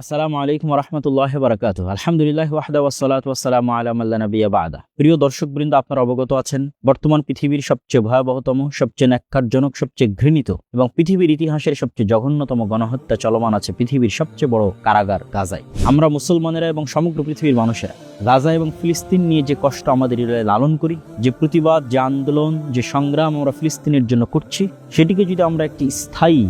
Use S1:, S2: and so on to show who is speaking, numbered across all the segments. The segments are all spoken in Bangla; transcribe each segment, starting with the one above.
S1: আসসালামু আলাইকুম রহমতুল্লাহ বারাকাতু। আলহামদুলিল্লাহ ওয়াহদা ওয়াসসালাতু ওয়াসসালামু আলা মান লা নাবিয়্যা বা'দা। প্রিয় দর্শকবৃন্দ, আপনারা অবগত আছেন বর্তমান পৃথিবীর সবচেয়ে ভয়াবহতম, সবচেয়ে ন্যাক্কারজনক, সবচেয়ে ঘৃণিত এবং পৃথিবীর ইতিহাসের সবচেয়ে জঘন্যতম গণহত্যা চলমান আছে পৃথিবীর সবচেয়ে বড় কারাগার গাজায়। আমরা মুসলমানেরা এবং সমগ্র পৃথিবীর মানুষেরা গাজা এবং ফিলিস্তিন নিয়ে যে কষ্ট আমাদের হৃদয়ে লালন করি, যে প্রতিবাদ, যে আন্দোলন, যে সংগ্রাম আমরা ফিলিস্তিনের জন্য করছি, সেটিকে যদি আমরা একটি স্থায়ী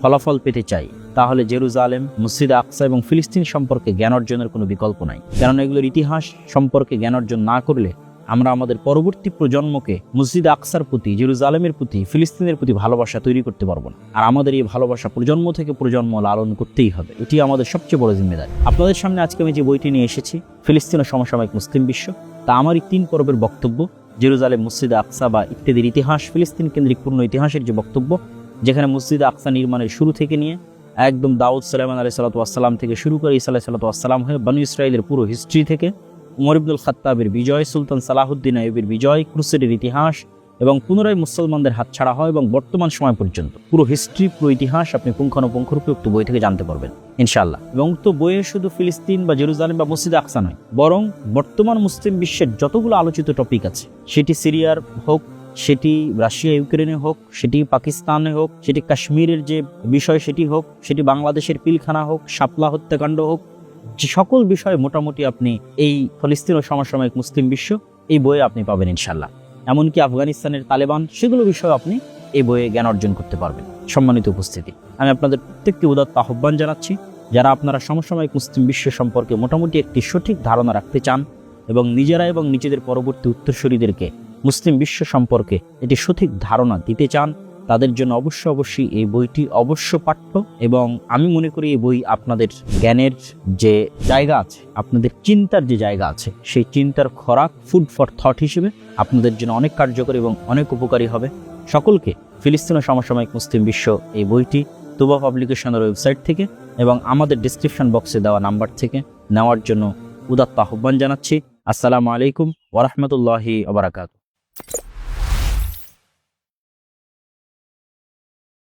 S1: ফলাফল পেতে চাই, তাহলে জেরুজালেম, মসজিদ আকসা এবং ফিলিস্তিন সম্পর্কে জ্ঞান অর্জনের কোনো বিকল্প নাই। কারণ এগুলোর ইতিহাস সম্পর্কে জ্ঞান অর্জন না করলে আমরা আমাদের পরবর্তী প্রজন্মকে মসজিদ আকসার প্রতি, জেরুজালেমের প্রতি, ফিলিস্তিনের প্রতি ভালোবাসা তৈরি করতে পারবো না। আর আমাদের এই ভালোবাসা প্রজন্ম থেকে প্রজন্ম লালন করতেই হবে। এটি আমাদের সবচেয়ে বড় জিম্মেদারি। আপনাদের সামনে আজকে আমি যে বইটি নিয়ে এসেছি, ফিলিস্তিন ও সমসাময়িক মুসলিম বিশ্ব, তা আমারই 3 পর্বের বক্তব্য। জেরুজালেম, মসজিদ আকসা বা ইত্যাদির ইতিহাস, ফিলিস্তিন কেন্দ্রিক পূর্ণ ইতিহাসের যে বক্তব্য, যেখানে মসজিদ আকসা নির্মাণের শুরু থেকে নিয়ে একদম দাউদ সুলাইমান আলাইহিস সালাতু ওয়াস সালাম থেকে শুরু করে ঈসা আলাইহিস সালাতু ওয়াস সালাম হয়ে বনী ইসরাইলের পুরো হিস্ট্রি থেকে উমর ইবনুল খাত্তাবের বিজয়, সুলতান সালাহুদ্দিন আইয়ুবের বিজয়, ক্রুসেডের ইতিহাস এবং পুনরায় মুসলমানদের হাতছাড়া হয় এবং বর্তমান সময় পর্যন্ত পুরো হিস্ট্রি, পুরো ইতিহাস আপনি পুঙ্খানুপুঙ্খরূপে উক্ত বই থেকে জানতে পারবেন ইনশাআল্লাহ। এবং উক্ত বইয়ে শুধু ফিলিস্তিন বা জেরুজালেম বা মসজিদ আকসা নয়, বরং বর্তমান মুসলিম বিশ্বের যতগুলো আলোচিত টপিক আছে, সেটি সিরিয়ার হোক, সেটি রাশিয়া ইউক্রেনে হোক, সেটি পাকিস্তানে হোক, সেটি কাশ্মীরের যে বিষয় সেটি হোক, সেটি বাংলাদেশের পিলখানা হোক, শাপলা হত্যাকাণ্ড হোক, যে সকল বিষয়ে মোটামুটি আপনি এই ফিলিস্তিন ও সমসাময়িক মুসলিম বিশ্ব এই বইয়ে আপনি পাবেন ইনশাল্লাহ। এমনকি আফগানিস্তানের তালেবান, সেগুলো বিষয়ে আপনি এই বইয়ে জ্ঞান অর্জন করতে পারবেন। সম্মানিত উপস্থিতি, আমি আপনাদের প্রত্যেককে উদাত্ত আহ্বান জানাচ্ছি, যারা আপনারা সমসাময়িক মুসলিম বিশ্ব সম্পর্কে মোটামুটি একটি সঠিক ধারণা রাখতে চান এবং নিজেরা এবং নিজেদের পরবর্তী উত্তরসূরিদেরকে মুসলিম বিশ্ব সম্পর্কে এটি সঠিক ধারণা দিতে চান, তাদের জন্য অবশ্যই এই বইটি অবশ্য পাঠ্য। এবং আমি মনে করি এই বই আপনাদের জ্ঞানের যে জায়গা আছে, আপনাদের চিন্তার যে জায়গা আছে, সেই চিন্তার খোরাক, ফুড ফর থট হিসেবে আপনাদের জন্য অনেক কার্যকরী এবং অনেক উপকারী হবে। সকলকে ফিলিস্তিন ও সমসাময়িক মুসলিম বিশ্ব এই বইটি তুবা পাবলিকেশনের ওয়েবসাইট থেকে এবং আমাদের ডিসক্রিপশন বক্সে দেওয়া নাম্বার থেকে নেওয়ার জন্য উদাত্ত আহ্বান জানাচ্ছি। আসসালামু আলাইকুম ওয়া রাহমাতুল্লাহি ওয়া বারাকাতুহু।